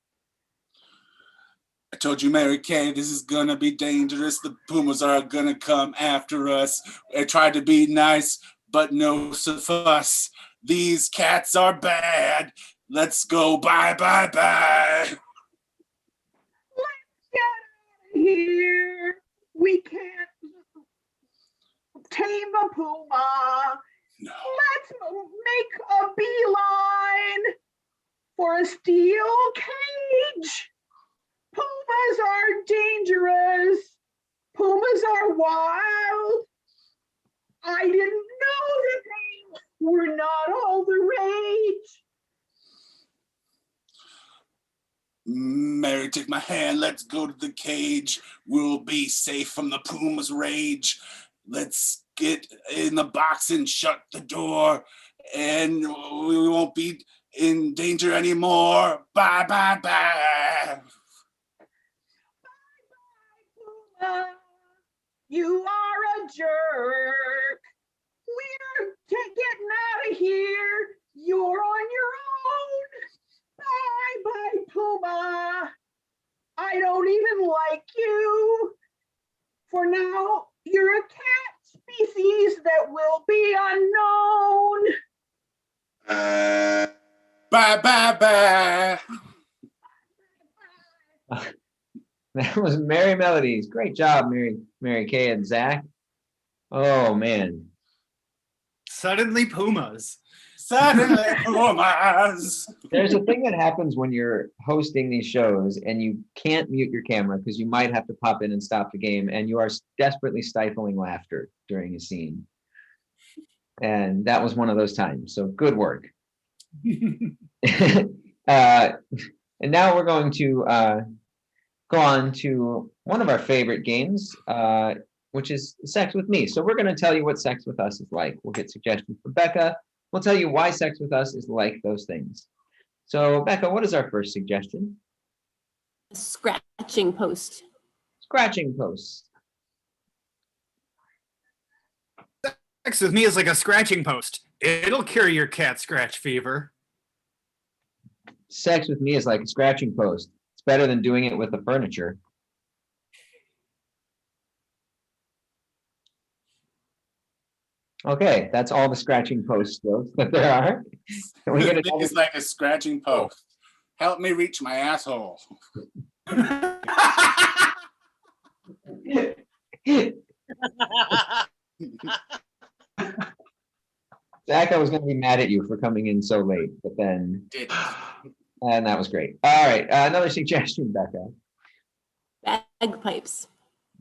[SPEAKER 7] I told you, Mary Kay, this is gonna be dangerous. The pumas are gonna come after us. I tried to be nice, but no fuss. These cats are bad. Let's go, bye, bye, bye.
[SPEAKER 4] Let's get out of here. We can't tame a puma.
[SPEAKER 7] No.
[SPEAKER 4] Let's make a beeline for a steel cage. Pumas are dangerous. Pumas are wild. I didn't know that they were not all the rage.
[SPEAKER 7] Mary, take my hand. Let's go to the cage. We'll be safe from the puma's rage. let's get in the box and shut the door, and we won't be in danger anymore. Bye, bye, bye.
[SPEAKER 4] You are a jerk. We're getting out of here. You're on your own. Bye bye, Puma. I don't even like you. For now, you're a cat species that will be unknown.
[SPEAKER 7] Bye, bye, bye.
[SPEAKER 2] That was Merry Melodies. Great job, Mary Kay and Zach. Oh man.
[SPEAKER 1] Suddenly Pumas.
[SPEAKER 7] Suddenly, Pumas.
[SPEAKER 2] There's a thing that happens when you're hosting these shows and you can't mute your camera because you might have to pop in and stop the game, and you are desperately stifling laughter during a scene. And that was one of those times. So good work. And now we're going to go on to one of our favorite games, which is Sex with Me. So we're going to tell you what Sex with Us is like. We'll get suggestions from Becca. We'll tell you why Sex with Us is like those things. So Becca, what is our first suggestion?
[SPEAKER 3] Scratching post.
[SPEAKER 2] Scratching post.
[SPEAKER 1] Sex with me is like a scratching post. It'll cure your cat scratch fever.
[SPEAKER 2] Sex with me is like a scratching post. It's better than doing it with the furniture. Okay, that's all the scratching posts that there are. Can we get
[SPEAKER 7] It's like a scratching post. Help me reach my asshole.
[SPEAKER 2] Zach, I was going to be mad at you for coming in so late, but then,
[SPEAKER 7] Did
[SPEAKER 2] and that was great. All right, another suggestion, Becca.
[SPEAKER 3] Bagpipes.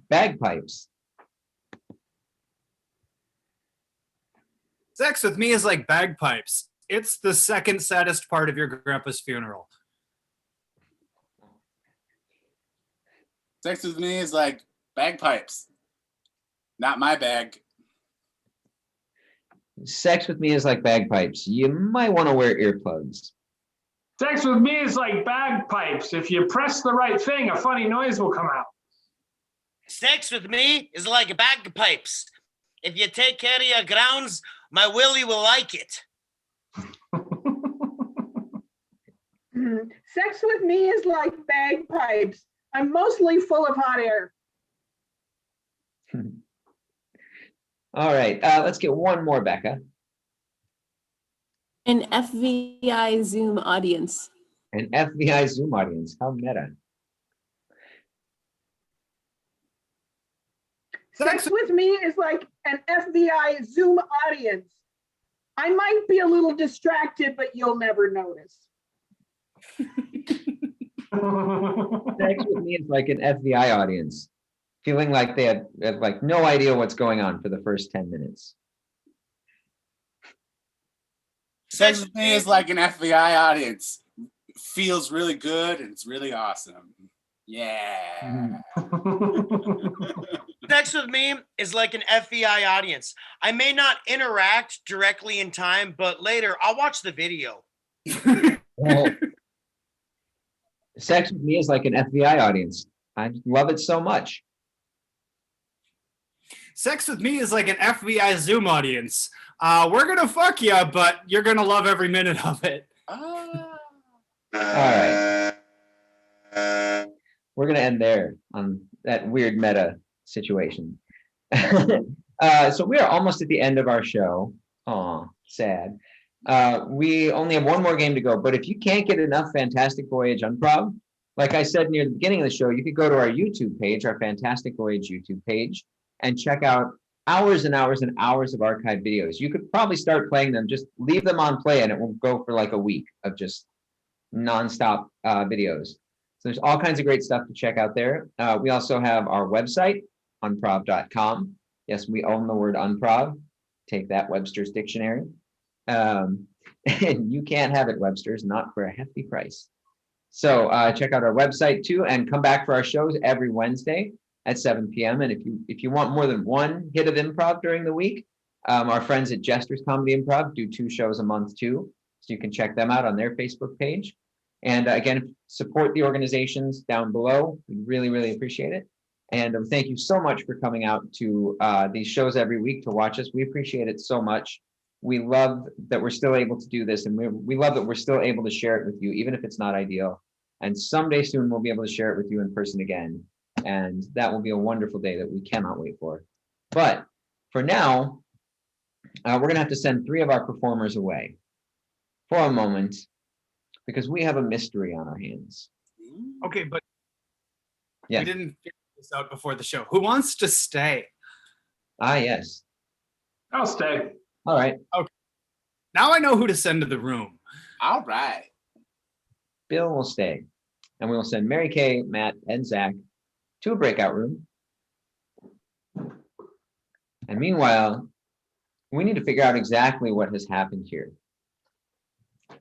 [SPEAKER 2] Bagpipes.
[SPEAKER 1] Sex with me is like bagpipes. It's the second saddest part of your grandpa's funeral.
[SPEAKER 7] Sex with me is like bagpipes. Not my bag.
[SPEAKER 2] Sex with me is like bagpipes. You might want to wear earplugs.
[SPEAKER 5] Sex with me is like bagpipes. If you press the right thing, a funny noise will come out.
[SPEAKER 6] Sex with me is like bagpipes. If you take care of your grounds, my Willie will like it.
[SPEAKER 4] Sex with me is like bagpipes. I'm mostly full of hot air.
[SPEAKER 2] All right, let's get one more, Becca.
[SPEAKER 3] An FVI Zoom audience.
[SPEAKER 2] An FBI Zoom audience. How meta.
[SPEAKER 4] Sex with me is like an FBI Zoom audience. I might be a little distracted, but you'll never notice.
[SPEAKER 2] Sex with me is like an FBI audience, feeling like they have like no idea what's going on for the first 10 minutes.
[SPEAKER 7] Sex with me is like an FBI audience. Feels really good and it's really awesome. Yeah.
[SPEAKER 6] Sex with me is like an FVI audience. I may not interact directly in time, but later I'll watch the video.
[SPEAKER 2] Well, sex with me is like an FBI audience. I love it so much.
[SPEAKER 1] Sex with me is like an FBI Zoom audience. We're gonna fuck you, but you're gonna love every minute of it.
[SPEAKER 2] All right. We're gonna end there on that weird meta situation. So we are almost at the end of our show. Aw, sad. We only have one more game to go, but if you can't get enough Fantastic Voyage Improv, like I said near the beginning of the show, you could go to our YouTube page, our Fantastic Voyage YouTube page, and check out hours and hours and hours of archived videos. You could probably start playing them, just leave them on play, and it will go for like a week of just nonstop videos. So there's all kinds of great stuff to check out there. We also have our website, unprov.com. Yes, we own the word unprov. Take that, Webster's Dictionary. And you can't have it, Webster's, not for a hefty price. So check out our website too, and come back for our shows every Wednesday. at 7 p.m. And if you want more than one hit of improv during the week, our friends at Jester's Comedy Improv do 2 shows a month too. So you can check them out on their Facebook page. And again, support the organizations down below. We really, really appreciate it. And thank you so much for coming out to these shows every week to watch us. We appreciate it so much. We love that we're still able to do this, and we love that we're still able to share it with you, even if it's not ideal. And someday soon, we'll be able to share it with you in person again. And that will be a wonderful day that we cannot wait for. But for now, we're going to have to send 3 of our performers away for a moment because we have a mystery on our hands.
[SPEAKER 1] Okay, but
[SPEAKER 2] Yeah.
[SPEAKER 1] we didn't figure this out before the show. Who wants to stay?
[SPEAKER 2] Ah, yes.
[SPEAKER 5] I'll stay.
[SPEAKER 2] All right.
[SPEAKER 1] Now I know who to send to the room.
[SPEAKER 7] All right.
[SPEAKER 2] Bill will stay. And we will send Mary Kay, Matt, and Zach to a breakout room. And meanwhile, we need to figure out exactly what has happened here.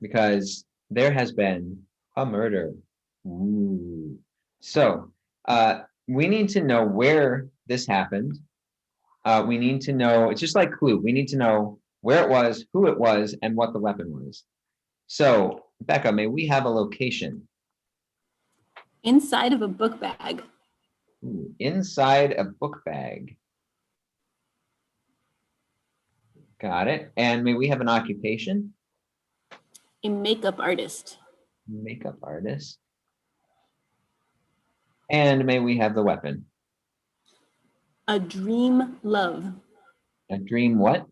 [SPEAKER 2] Because there has been a murder. Ooh. So we need to know where this happened. We need to know, it's just like Clue. We need to know where it was, who it was, and what the weapon was. So, Becca, may we have a location?
[SPEAKER 3] Inside of a book bag.
[SPEAKER 2] Ooh, inside a book bag. Got it. And may we have an occupation?
[SPEAKER 3] A makeup artist.
[SPEAKER 2] Makeup artist. And may we have the weapon?
[SPEAKER 3] A dream love.
[SPEAKER 2] A dream what?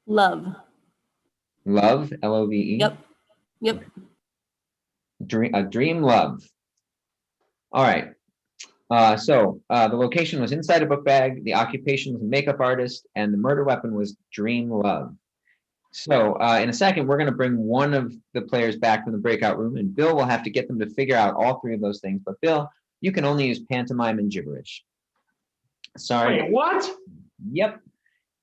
[SPEAKER 3] Love.
[SPEAKER 2] Love, L-O-V-E?
[SPEAKER 3] Yep.
[SPEAKER 2] A dream love. All right. So the location was inside a book bag, the occupation was makeup artist, and the murder weapon was dream love. So in a second, we're going to bring one of the players back from the breakout room, and Bill will have to get them to figure out all 3 of those things. But Bill, you can only use pantomime and gibberish. Sorry.
[SPEAKER 5] Wait, what?
[SPEAKER 2] Yep.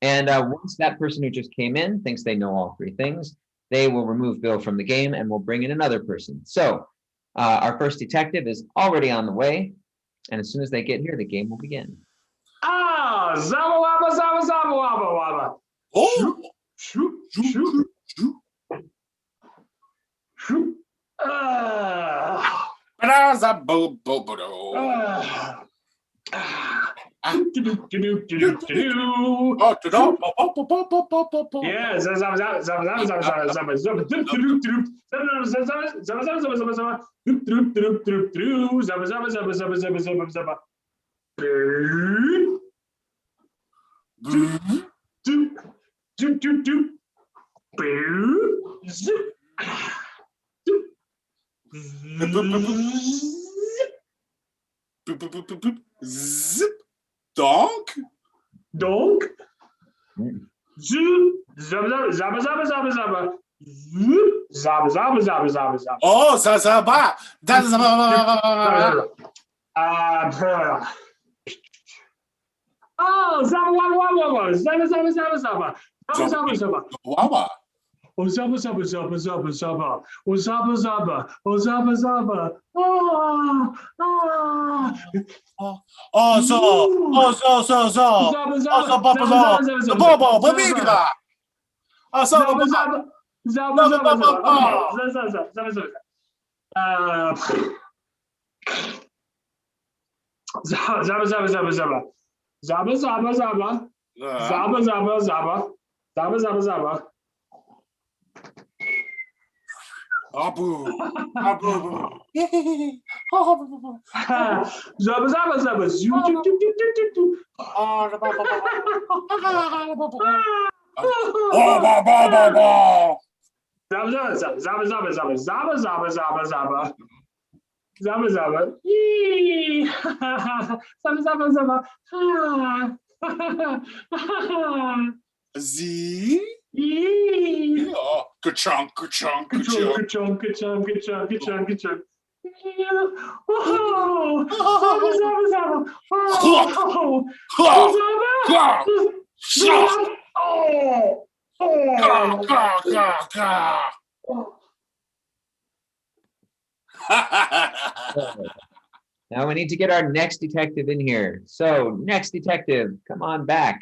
[SPEAKER 2] And once that person who just came in thinks they know all 3 things, they will remove Bill from the game and we'll bring in another person. So our first detective is already on the way. And as soon as they get here, the game will begin.
[SPEAKER 5] Ah, zabba wabba zabba zabba wabba wabba.
[SPEAKER 7] Oh,
[SPEAKER 5] Shoot, shoot, shoot. Shoot. Yeah, zabba zabba zabba zabba zabba zabba zabba zabba zabba.
[SPEAKER 7] Zip. Donk.
[SPEAKER 5] Donk. Zoop. Zabba zabba zabba zabba zabba. Zoop. Zabba zabba zabba zabba zabba.
[SPEAKER 7] Oh, zabba. That's
[SPEAKER 5] Oh, zabba wabba wabba wabba. Zabba zabba zabba zabba. Zabba zabba zabba.
[SPEAKER 7] Wawa.
[SPEAKER 5] Oh, zabba zabba zabba zabba zabba. Oh, zabba zabba. Oh, zabba zabba. Oh,
[SPEAKER 7] Oh, so.
[SPEAKER 5] zabba zabba. Zabba zabba zabba.
[SPEAKER 7] Bobo, babiba. Oh, so.
[SPEAKER 5] Zabba zabba. Zabba zabba zabba. Okay, zabba zabba. Zabba zabba zabba zabba. Zabba zabba zabba. Zabba zabba zabba. Zabba zabba zabba.
[SPEAKER 7] Abu. Abu.
[SPEAKER 5] Zabba zabba zabba. Zabba zabba zabba zabba zabba zabba zabba zabba zabba. Zabba zabba. Yee. Zabba zabba zabba.
[SPEAKER 7] Z.
[SPEAKER 5] Yee.
[SPEAKER 7] Oh, ka-chunk, ka-chunk, ka-chunk.
[SPEAKER 5] Ka-chunk, ka-chunk, ka-chunk, ka-chunk, ka-chunk. Oh, zabba zabba zabba. Oh, zabba.
[SPEAKER 2] Now we need to get our next detective in here. So next detective, come on back.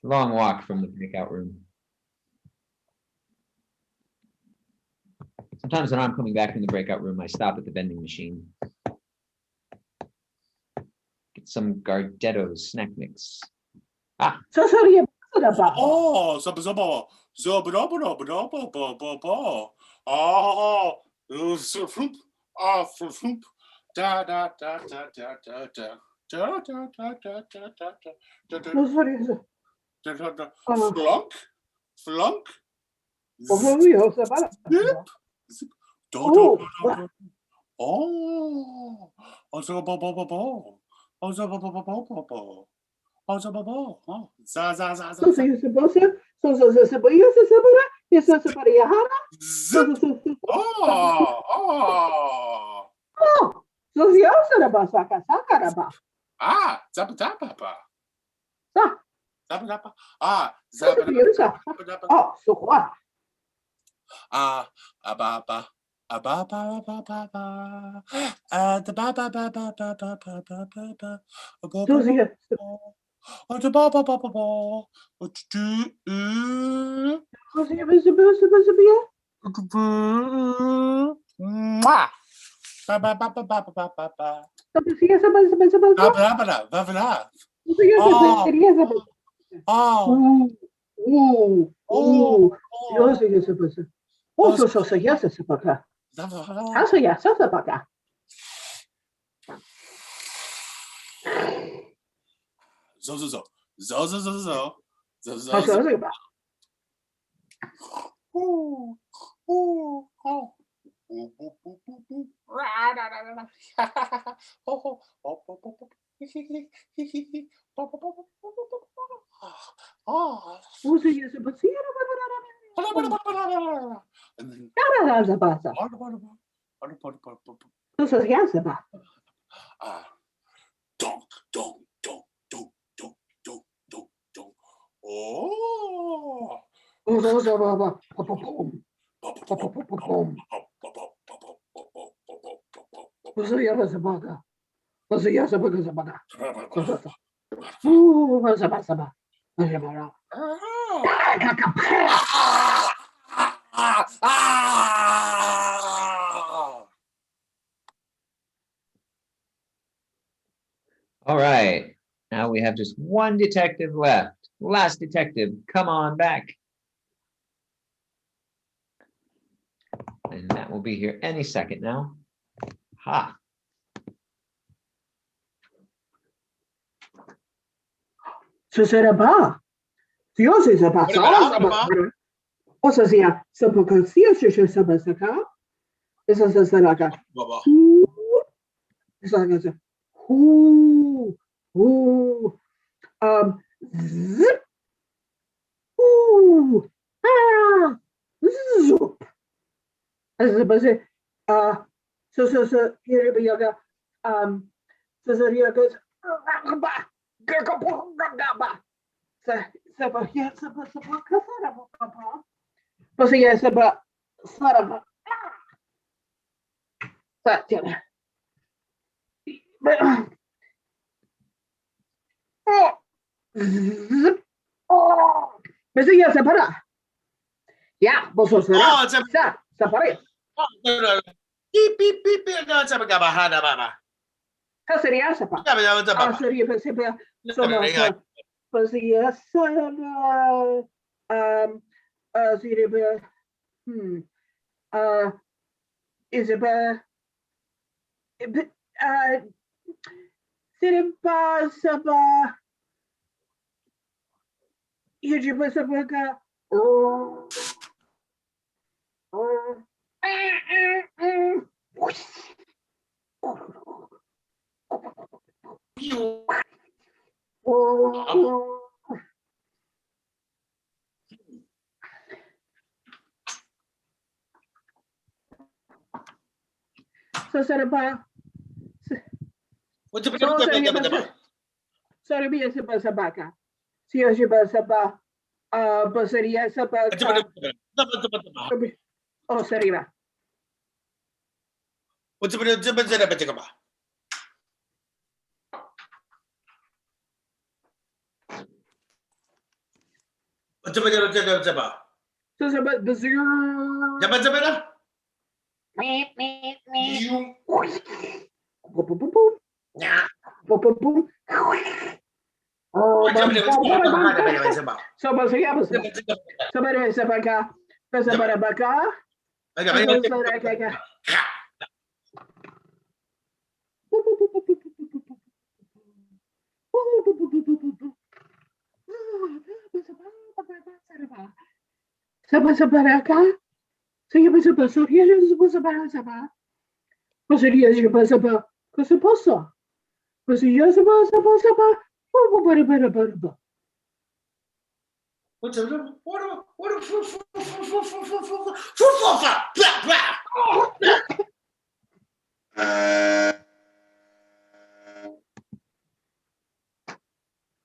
[SPEAKER 2] Long walk from the breakout room. Sometimes when I'm coming back from the breakout room, I stop at the vending machine. Get some Gardetto's snack mix. Ah,
[SPEAKER 7] Oh, zaba zaba, zaba zaba zaba zaba zaba zaba. Oh, fruit, fruit, da da da da da da da. Da da da da da da da da. Flunk, flunk. Zip, zip. Do do do do. Oh, oh, zaba zaba zaba. Oh, zaba zaba zaba. Oh, zaba zaba. Oh, za za za za. Zip. Oh, oh. Ah, zaba zaba ba. Zaba zaba. Ah, zaba zaba. Ah, ba ba. Ba ba ba ba ba ba. The ba ba ba ba ba ba ba ba ba ba. Ba ba ba. Oh, the ba ba ba ba ba. What to do? Mwah. Ba ba ba ba ba ba ba ba ba. Ba ba ba ba ba ba. Oh, oh, zo zo zo zo zo zo zo zo zo zo. Ooh, ooh, oh. Donk, donk, donk, donk, donk, donk, donk, donk. Oh.
[SPEAKER 2] all right. Now we have just one detective left. Last detective, come on back. And that will be here any second now. Ha.
[SPEAKER 7] Baba.
[SPEAKER 4] Zip. Ooh. Ah. Zoop. So here we go. So here goes. Yeah,
[SPEAKER 6] Oh, it's a beep beep beep beep. No, it's a bagabahada baba.
[SPEAKER 4] Isabel, Siriba Saba, Yujiba Sabaga, so Siriba.
[SPEAKER 6] What's the
[SPEAKER 4] Sorry, be a Sabaka. See as you Saba, Basaria Saba. Oh, Sariba.
[SPEAKER 6] What's up? What's up?
[SPEAKER 4] So it's about bazoo.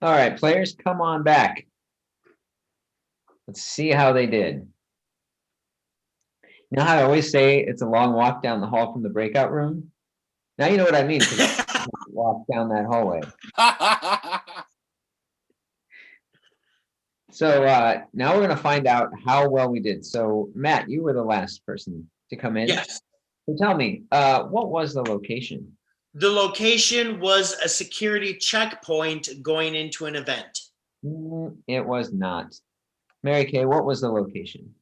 [SPEAKER 2] All right, players, come on back. Let's see how they did. You know how I always say it's a long walk down the hall from the breakout room? Now you know what I mean, because I walk down that hallway. So now we're going to find out how well we did. So Matt, you were the last person to come in.
[SPEAKER 6] Yes.
[SPEAKER 2] So tell me, what was the location?
[SPEAKER 6] The location was a security checkpoint going into an event.
[SPEAKER 2] It was not. Mary Kay, what was the location?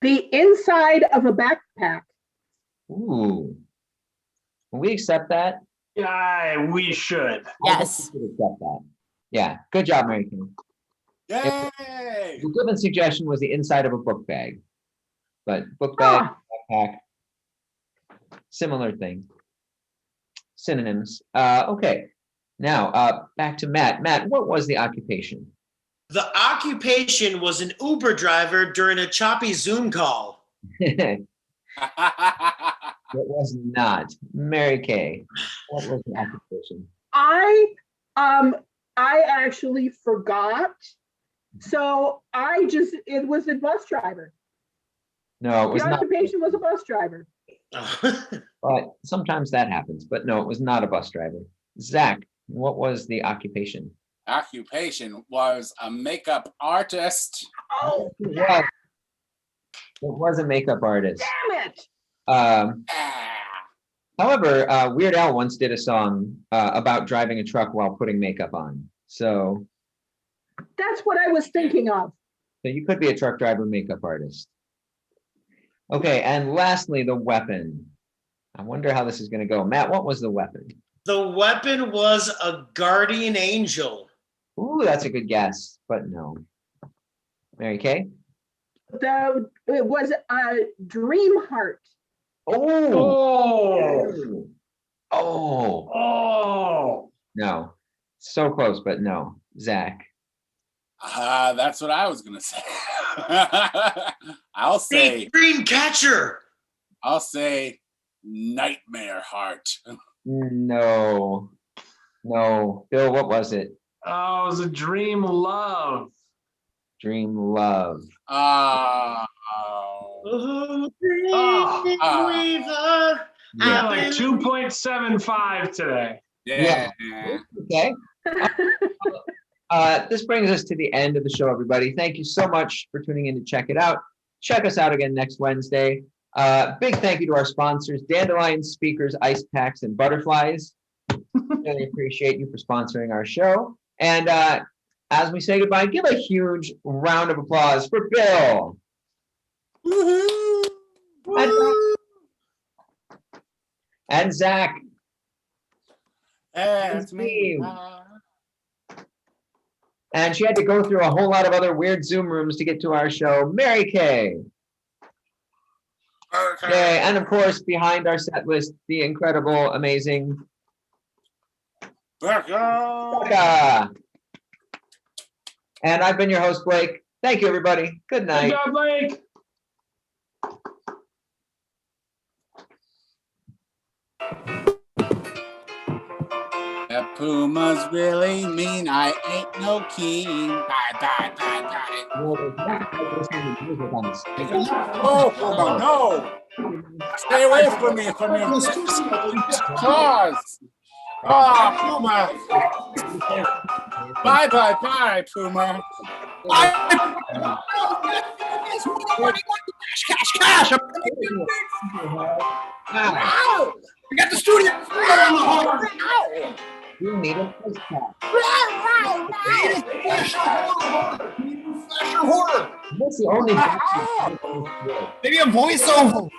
[SPEAKER 4] The inside of a backpack.
[SPEAKER 2] Ooh. Can we accept that?
[SPEAKER 5] Yeah, we should.
[SPEAKER 3] Yes.
[SPEAKER 2] We should accept that. Yeah, good job, Mary Kay.
[SPEAKER 7] Yay!
[SPEAKER 2] The given suggestion was the inside of a book bag, but book bag, backpack, similar thing. Synonyms. Okay, now back to Matt. Matt, what was the occupation?
[SPEAKER 6] The occupation was an Uber driver during a choppy Zoom call.
[SPEAKER 2] It was not. Mary Kay, what was the occupation?
[SPEAKER 4] I actually forgot. So it was a bus driver.
[SPEAKER 2] No, it was
[SPEAKER 4] The
[SPEAKER 2] not.
[SPEAKER 4] occupation was a bus driver.
[SPEAKER 2] But sometimes that happens. But no, it was not a bus driver. Zach, what was the occupation?
[SPEAKER 7] Occupation was a makeup artist.
[SPEAKER 4] Oh,
[SPEAKER 2] It was a makeup artist.
[SPEAKER 4] damn it.
[SPEAKER 2] However, Weird Al once did a song about driving a truck while putting makeup on. So
[SPEAKER 4] That's what I was thinking of.
[SPEAKER 2] you could be a truck driver makeup artist. Okay, and lastly, the weapon. I wonder how this is going to go. Matt, what was the weapon?
[SPEAKER 6] The weapon was a guardian angel.
[SPEAKER 2] Ooh, that's a good guess, but no. Mary Kay?
[SPEAKER 4] It was a dream heart.
[SPEAKER 2] Oh.
[SPEAKER 5] Oh,
[SPEAKER 2] Oh.
[SPEAKER 5] oh.
[SPEAKER 2] No. So close, but no. Zach.
[SPEAKER 7] That's what I was gonna say. I'll say
[SPEAKER 6] Dream catcher.
[SPEAKER 7] nightmare heart.
[SPEAKER 2] No. No. Bill, what was it?
[SPEAKER 5] Oh, it was a dream love.
[SPEAKER 2] Dream love.
[SPEAKER 7] Oh.
[SPEAKER 2] Yeah.
[SPEAKER 5] Like 2.75 today.
[SPEAKER 7] Yeah.
[SPEAKER 2] Okay. This brings us to the end of the show, everybody. Thank you so much for tuning in to check it out. Check us out again next Wednesday. Big thank you to our sponsors, Dandelion Speakers, Ice Packs, and Butterflies. Really appreciate you for sponsoring our show. And as we say goodbye, give a huge round of applause for Bill. And Zach.
[SPEAKER 7] It's me.
[SPEAKER 2] And she had to go through a whole lot of other weird Zoom rooms to get to our show, Mary Kay. Okay, and of course, behind our set list, the incredible, amazing Becca. And I've been your host, Blake. Thank you, everybody. Good night.
[SPEAKER 5] Good job, Blake.
[SPEAKER 7] The Pumas really mean I ain't no keen. Die, die, die, die.
[SPEAKER 2] Well, there's not like listening to music on the stage.
[SPEAKER 7] Oh, no. Stay away from me, from your claws. Oh, Puma. Bye, Puma.
[SPEAKER 1] Cash. We got the studio.
[SPEAKER 2] You need a place That's the only.
[SPEAKER 1] Maybe a voiceover.